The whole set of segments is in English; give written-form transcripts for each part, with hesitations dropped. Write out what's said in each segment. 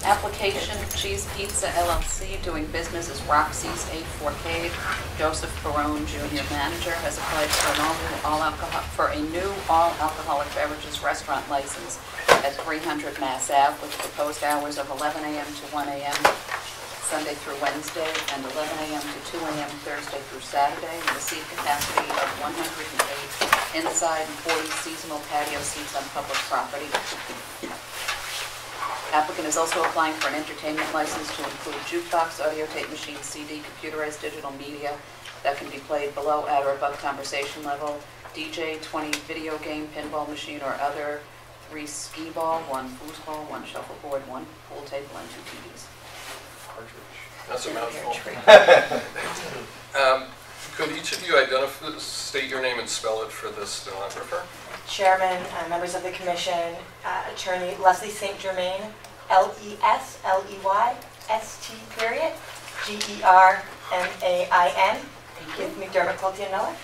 Application Cheese Pizza LLC, doing business as Roxy's A4Cade. Joseph Barone, Jr., manager, has applied for a new all-alcoholic beverages restaurant license at 300 Mass Ave with proposed hours of 11 a.m. to 1 a.m. Sunday through Wednesday and 11 a.m. to 2 a.m. Thursday through Saturday, with a seat capacity of 108 inside and 40 seasonal patio seats on public property. Applicant is also applying for an entertainment license to include jukebox, audio tape machine, CD, computerized digital media that can be played below, at, or above conversation level, DJ, 20 video game, pinball machine, or other, 3 skee ball, 1 foosball, 1 shuffleboard, 1 pool table, and 2 TVs. That's a mouthful. Could each of you state your name and spell it for the stenographer? Chairman, members of the Commission, Attorney Leslie St. Germain, L-E-S-L-E-Y-S-T period, G-E-R-M-A-I-N. With McDermott Cloutier Miller.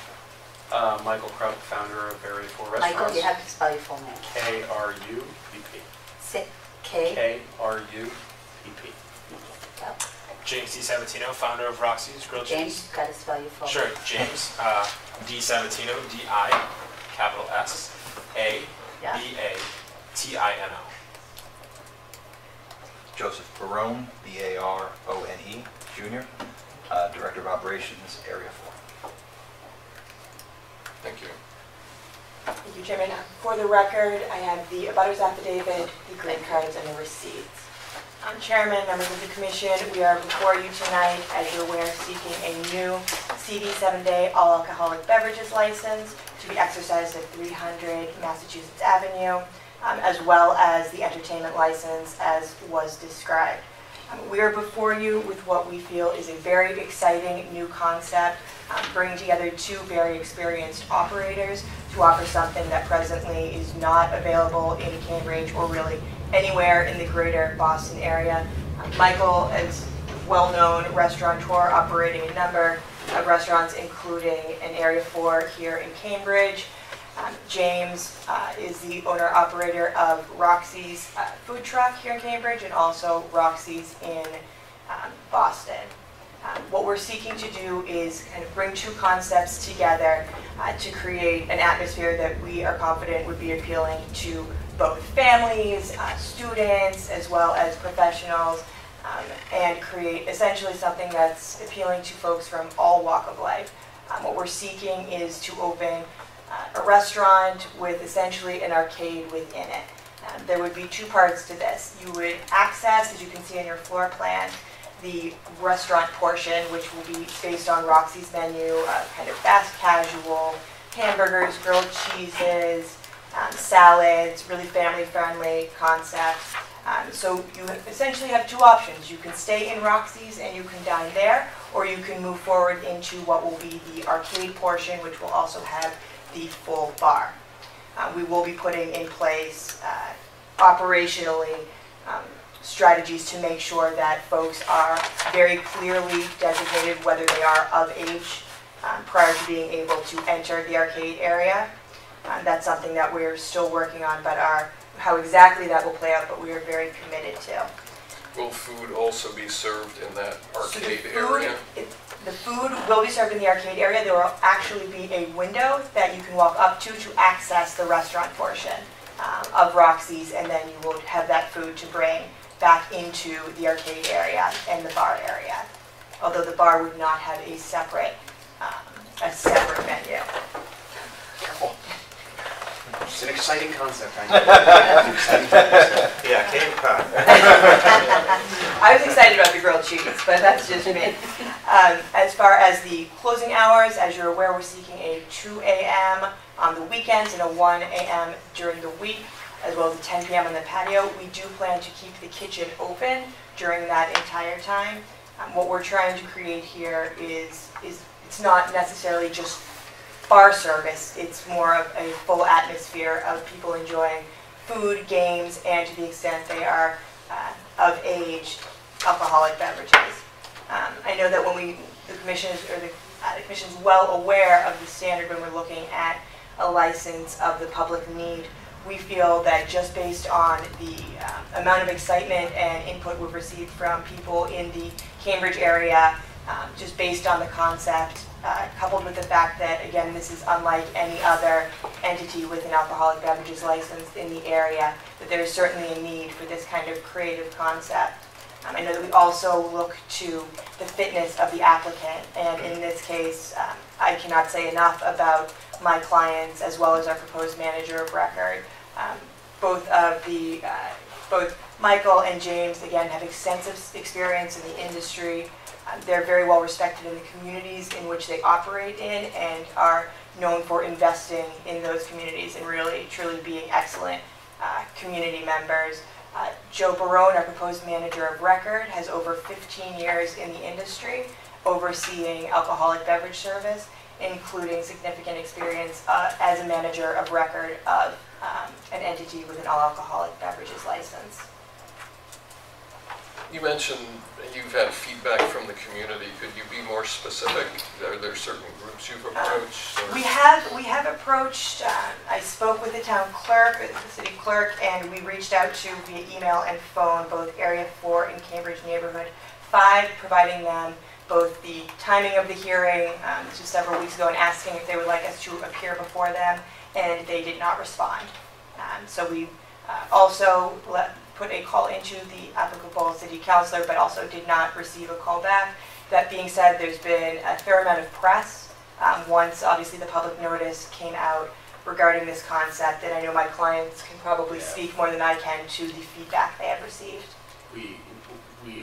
Michael Kraut, founder of A4 Restaurants. Michael, you have to spell your full name. K-R-U-P-P. K-R-U-P-P. James D. Sabatino, founder of Roxy's Grilled Cheese. James, you've got to spell your full name. Sure, James D. Sabatino, D-I, capital S, A-B-A-T-I-N-O. Joseph Barone, B-A-R-O-N-E, Jr., Director of Operations, Area 4. Thank you. Thank you, Chairman. For the record, I have the abutters affidavit, the green cards, and the receipts. Chairman, members of the Commission, we are before you tonight, as you're aware, seeking a new CD 7-day all-alcoholic beverages license to be exercised at 300 Massachusetts Avenue, as well as the entertainment license as was described. We are before you with what we feel is a very exciting new concept, bringing together 2 very experienced operators to offer something that presently is not available in Cambridge or really anywhere in the greater Boston area. Michael is a well-known restaurateur operating a number of restaurants, including an Area 4 here in Cambridge. James is the owner-operator of Roxy's food truck here in Cambridge and also Roxy's in Boston. What we're seeking to do is kind of bring 2 concepts together to create an atmosphere that we are confident would be appealing to both families, students, as well as professionals, and create essentially something that's appealing to folks from all walk of life. What we're seeking is to open a restaurant with essentially an arcade within it. There would be 2 parts to this. You would access, as you can see on your floor plan, the restaurant portion, which will be based on Roxy's menu, kind of fast casual, hamburgers, grilled cheeses, salads, really family-friendly concepts. So you essentially have 2 options. You can stay in Roxy's and you can dine there, or you can move forward into what will be the arcade portion, which will also have the full bar. We will be putting in place operationally strategies to make sure that folks are very clearly designated whether they are of age prior to being able to enter the arcade area. That's something that we're still working on, but how exactly that will play out, but we are very committed to. Will food also be served in that arcade area? The food will be served in the arcade area. There will actually be a window that you can walk up to access the restaurant portion of Roxy's, and then you will have that food to bring back into the arcade area and the bar area, although the bar would not have a separate menu. It's an exciting concept, I know. Yeah, Cape Cod. I was excited about the grilled cheese, but that's just me. As far as the closing hours, as you're aware, we're seeking a 2 a.m. on the weekends and a 1 a.m. during the week, as well as a 10 p.m. on the patio. We do plan to keep the kitchen open during that entire time. What we're trying to create here is it's not necessarily just bar service. It's more of a full atmosphere of people enjoying food, games, and to the extent they are of age, alcoholic beverages. I know that when the commission is well aware of the standard when we're looking at a license of the public need we feel that just based on the amount of excitement and input we've received from people in the Cambridge area, just based on the concept, coupled with the fact that, again, this is unlike any other entity with an alcoholic beverages license in the area, that there is certainly a need for this kind of creative concept. I know that we also look to the fitness of the applicant, and in this case, I cannot say enough about my clients as well as our proposed manager of record. Both Michael and James, again, have extensive experience in the industry. They're very well respected in the communities in which they operate in and are known for investing in those communities and really, truly being excellent community members. Joe Barone, our proposed manager of record, has over 15 years in the industry overseeing alcoholic beverage service, including significant experience as a manager of record of an entity with an all-alcoholic beverages license. You mentioned you've had feedback from the community. Could you be more specific? Are there certain groups you've approached? We have approached, I spoke with the town clerk, the city clerk, and we reached out to via email and phone both Area 4 and Cambridge Neighborhood 5, providing them both the timing of the hearing, this was several weeks ago, and asking if they would like us to appear before them, and they did not respond. So we also put a call into the applicable city councilor, but also did not receive a call back. That being said, there's been a fair amount of press once obviously the public notice came out regarding this concept, and I know my clients can probably speak more than I can to the feedback they have received.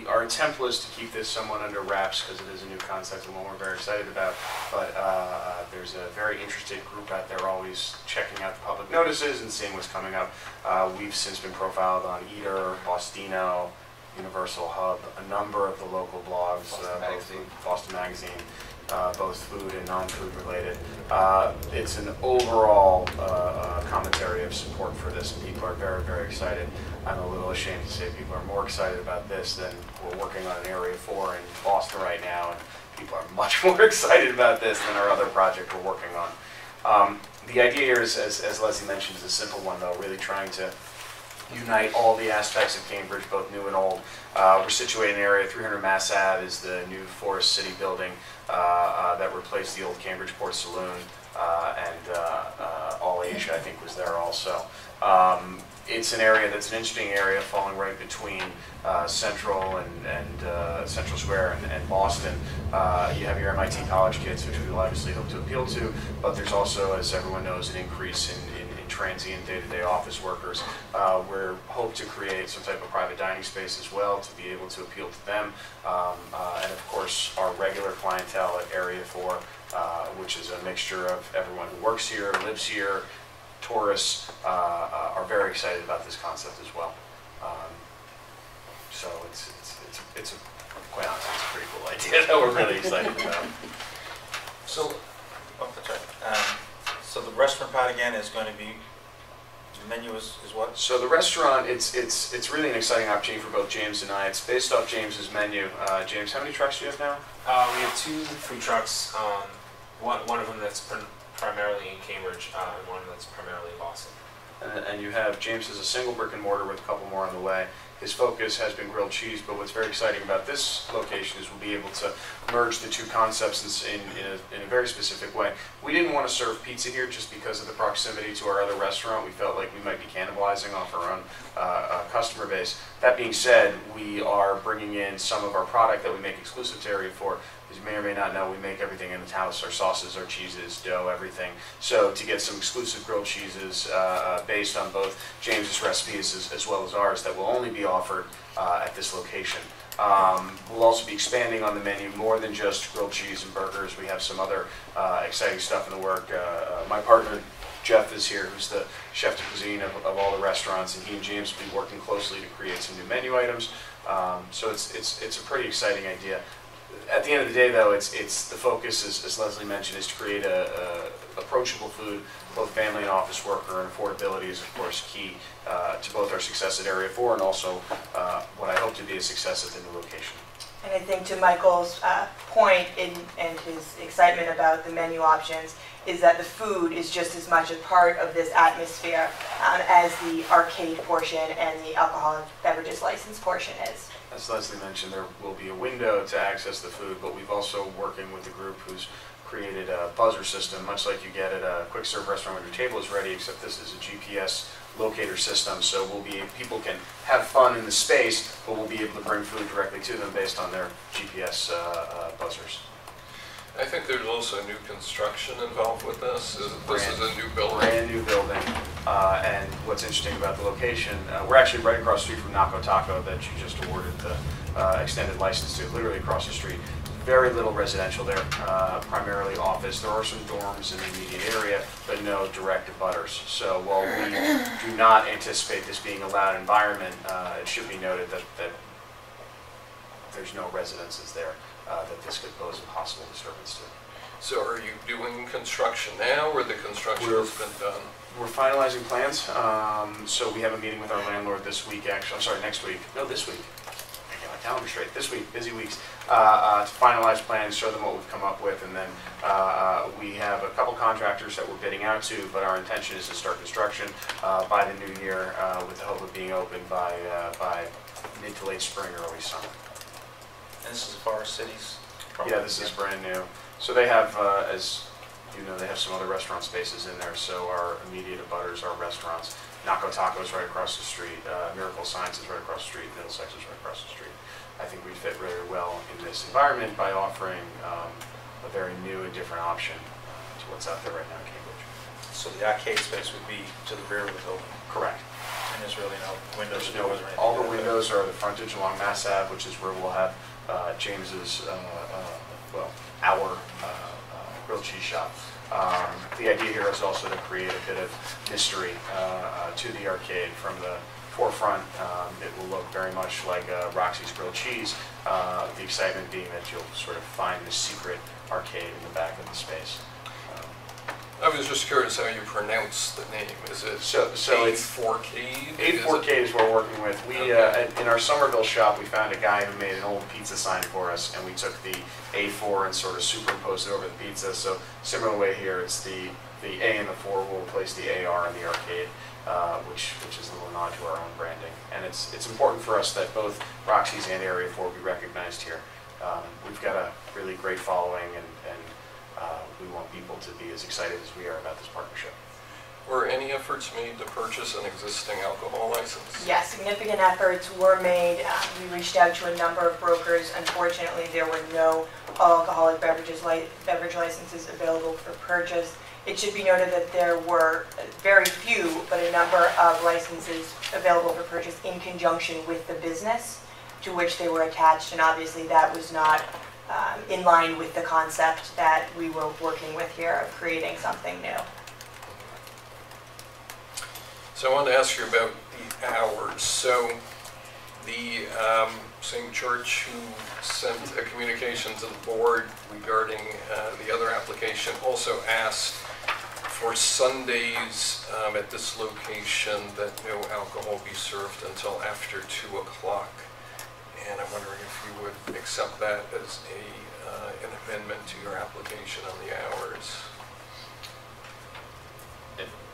Our attempt was to keep this somewhat under wraps because it is a new concept and one we're very excited about, but there's a very interested group out there always checking out the public notices and seeing what's coming up. We've since been profiled on Eater, Bostino, Universal Hub, a number of the local blogs, Boston Magazine, both food and non-food related. It's an overall commentary of support for this, and people are very, very excited. I'm a little ashamed to say people are more excited about this than we're working on an Area 4 in Boston right now, and people are much more excited about this than our other project we're working on. The idea here is, as Leslie mentioned, is a simple one though, really trying to unite all the aspects of Cambridge, both new and old. We're situated in area 300 Mass Ave is the new Forest City building that replaced the old Cambridge Port Saloon, and All Asia I think was there also. It's an area that's an interesting area falling right between Central and Central Square and Boston. You have your MIT college kids, which we obviously hope to appeal to, but there's also, as everyone knows, an increase in transient day-to-day office workers. We hope to create some type of private dining space as well to be able to appeal to them. And of course, our regular clientele at Area 4, which is a mixture of everyone who works here, lives here, tourists, are very excited about this concept as well. So it's quite honestly, it's a pretty cool idea that we're really excited about. So, so the restaurant part again is going to be, the menu is what? So the restaurant, it's really an exciting opportunity for both James and I. It's based off James's menu. James, how many trucks do you have now? We have 2 food trucks, one of them that's primarily in Cambridge, and one that's primarily in Boston. And you have, James has a single brick and mortar with a couple more on the way. His focus has been grilled cheese, but what's very exciting about this location is we'll be able to merge the 2 concepts in a very specific way. We didn't want to serve pizza here just because of the proximity to our other restaurant. We felt like we might be cannibalizing off our own customer base. That being said, we are bringing in some of our product that we make exclusive to Area 4. As you may or may not know, we make everything in the house, our sauces, our cheeses, dough, everything. So to get some exclusive grilled cheeses based on both James's recipes as well as ours that will only be offered at this location. We'll also be expanding on the menu more than just grilled cheese and burgers. We have some other exciting stuff in the work. My partner, Jeff, is here, who's the chef de cuisine of all the restaurants, and he and James will be working closely to create some new menu items. So it's a pretty exciting idea. At the end of the day, though, it's the focus, as Leslie mentioned, is to create a approachable food, both family and office worker, and affordability is, of course, key to both our success at Area 4 and also what I hope to be a success at the new location. And I think to Michael's point and his excitement about the menu options is that the food is just as much a part of this atmosphere as the arcade portion and the alcoholic beverages license portion is. As Leslie mentioned, there will be a window to access the food, but we've also working with the group who's created a buzzer system, much like you get at a quick serve restaurant when your table is ready, except this is a GPS locator system, so people can have fun in the space, but we'll be able to bring food directly to them based on their GPS buzzers. I think there's also new construction involved with this. This is a new building. Brand new building, and what's interesting about the location, we're actually right across the street from Naco Taco that you just awarded the extended license to, literally across the street. Very little residential there, primarily office. There are some dorms in the immediate area, but no direct abutters. So while we do not anticipate this being a loud environment, it should be noted that there's no residences there that this could pose a possible disturbance to. So are you doing construction now, or the construction has been done? We're finalizing plans. So we have a meeting with our landlord this week, actually, I'm sorry, next week. No, this week. I got my calendar straight. This week, busy weeks. To finalize plans, show them what we've come up with, and then we have a couple contractors that we're bidding out to, but our intention is to start construction by the new year with the hope of being open by mid to late spring or early summer. And this is Forest City's property? Yeah, this is brand new. So they have, as you know, they have some other restaurant spaces in there, so our immediate abutters are restaurants. Naco Taco is right across the street, Miracle Science is right across the street, Middlesex is right across the street. I think we fit very well in this environment by offering a very new and different option to what's out there right now in Cambridge. So the arcade space would be to the rear of the building? Correct. And there's really no windows or There's doors or anything? all the windows are the frontage along Mass Ave, which is where we'll have James's, our grilled cheese shop. The idea here is also to create a bit of mystery to the arcade from the forefront. It will look very much like Roxy's grilled cheese, the excitement being that you'll sort of find the secret arcade in the back of the space. I was just curious how you pronounce the name. Is it So it's A4Cade? A4Cade is what we're working with. We in our Somerville shop, we found a guy who made an old pizza sign for us, and we took the A4 and sort of superimposed it over the pizza. So similar way here, it's the A and the 4 will replace the AR in the arcade, which is a little nod to our own branding. And it's important for us that both Roxy's and Area 4 be recognized here. We've got a really great following, and we want people to be as excited as we are about this partnership. Were any efforts made to purchase an existing alcohol license? Yes, significant efforts were made. We reached out to a number of brokers. Unfortunately, there were no alcoholic beverage licenses available for purchase. It should be noted that there were very few, but a number of licenses available for purchase in conjunction with the business to which they were attached, and obviously that was not in line with the concept that we were working with here of creating something new. So I wanted to ask you about the hours. So the same church who sent a communication to the board regarding the other application also asked for Sundays at this location that no alcohol be served until after 2 o'clock. And I'm wondering if you would accept that as an amendment to your application on the hours.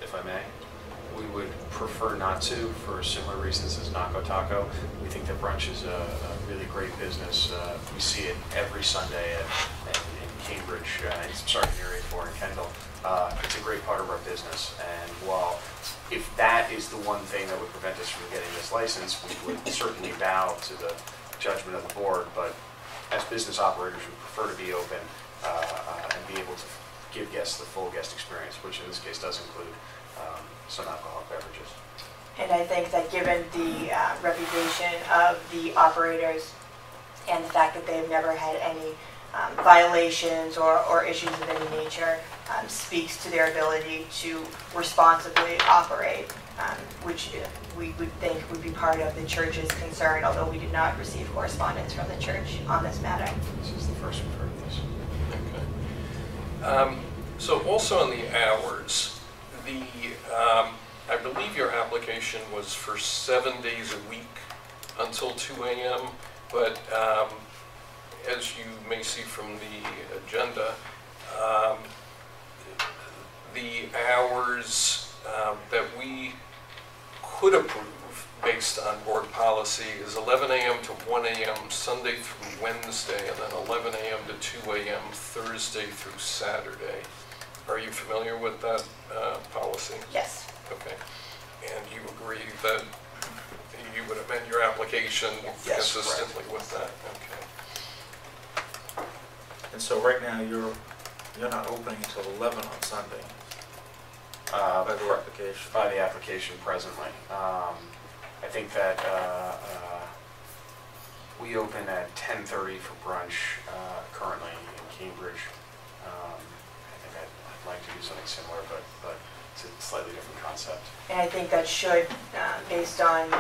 If I may, we would prefer not to for similar reasons as Naco Taco. We think that brunch is a really great business. We see it every Sunday in Cambridge, in Area 4 in Kendall. It's a great part of our business, and while if that is the one thing that would prevent us from getting this license, we would certainly bow to the judgment of the board, but as business operators, we prefer to be open and be able to give guests the full guest experience, which in this case does include some alcoholic beverages. And I think that given the reputation of the operators and the fact that they've never had any violations or issues of any nature speaks to their ability to responsibly operate, which we would think would be part of the church's concern, although we did not receive correspondence from the church on this matter. This is the first we've heard of this. Okay. So also on the hours, I believe your application was for 7 days a week until 2 a.m., but as you may see from the agenda, the hours that we could approve based on board policy is 11 a.m. to 1 a.m. Sunday through Wednesday, and then 11 a.m. to 2 a.m. Thursday through Saturday. Are you familiar with that policy? Yes. Okay. And you agree that you would amend your application Yes, consistently with that? Okay. And so right now, you're not opening until 11 on Sunday by the application. By the application presently. I think that we open at 10:30 for brunch currently in Cambridge. I think I'd like to do something similar, but it's a slightly different concept. And I think that should, based on,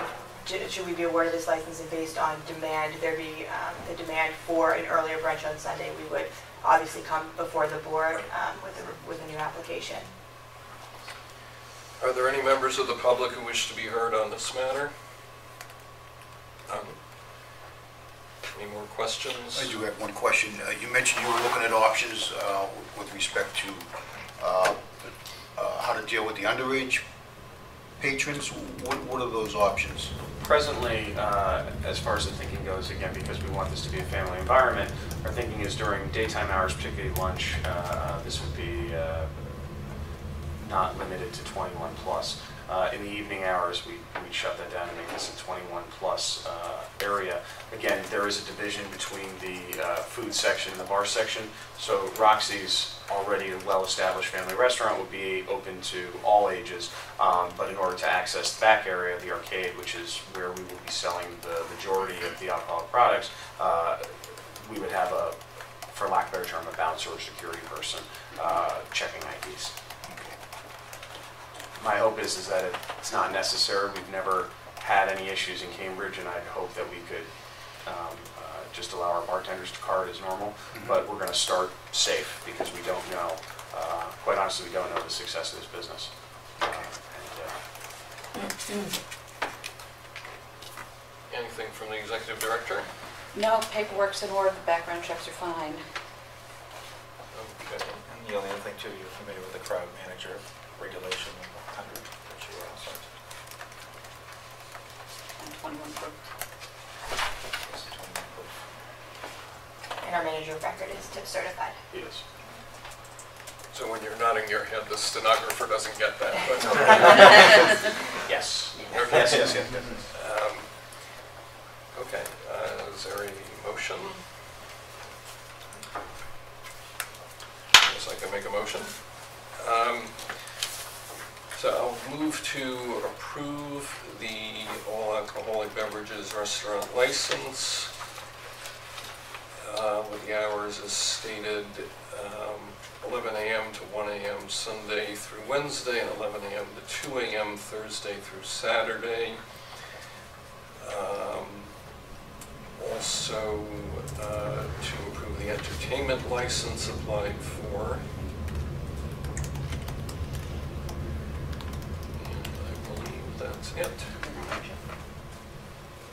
should we be awarded this license and based on demand, there be the demand for an earlier brunch on Sunday, we would obviously come before the board with a new application. Are there any members of the public who wish to be heard on this matter? Any more questions? I do have one question. You mentioned you were looking at options with respect to how to deal with the underage patrons. What are those options? Presently, as far as the thinking goes, again, because we want this to be a family environment, our thinking is during daytime hours, particularly lunch, this would be not limited to 21 plus. In the evening hours, we'd shut that down and make this a 21 plus area. Again, there is a division between the food section and the bar section. So Roxy's already a well-established family restaurant would be open to all ages, but in order to access the back area of the arcade, which is where we will be selling the majority of the alcoholic products, we would have a, for lack of a better term, a bouncer or security person checking IDs. My hope is that it's not necessary. We've never had any issues in Cambridge, and I hope that we could just allow our bartenders to card as normal. But we're going to start safe because we don't know, quite honestly, we don't know the success of this business. Anything from the executive director? No, paperwork's in order, the background checks are fine. Okay. And the only other thing too, you're familiar with the crowd manager regulation 100 that you also. And 21 proof. And our manager of record is tip certified. Yes. So when you're nodding your head, the stenographer doesn't get that. But Yes. okay. Yes. Okay. Is there a motion? Yes, I can make a motion. So I'll move to approve the all-alcoholic beverages restaurant license with the hours as stated, 11 a.m. to 1 a.m. Sunday through Wednesday, and 11 a.m. to 2 a.m. Thursday through Saturday. Also, to approve the entertainment license applied for. That's it.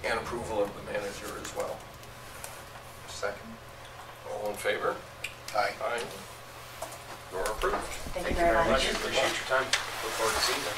And approval of the manager as well. Second. All in favor? Aye. Aye. You're approved. Thank you very much. Appreciate your time. Look forward to seeing you.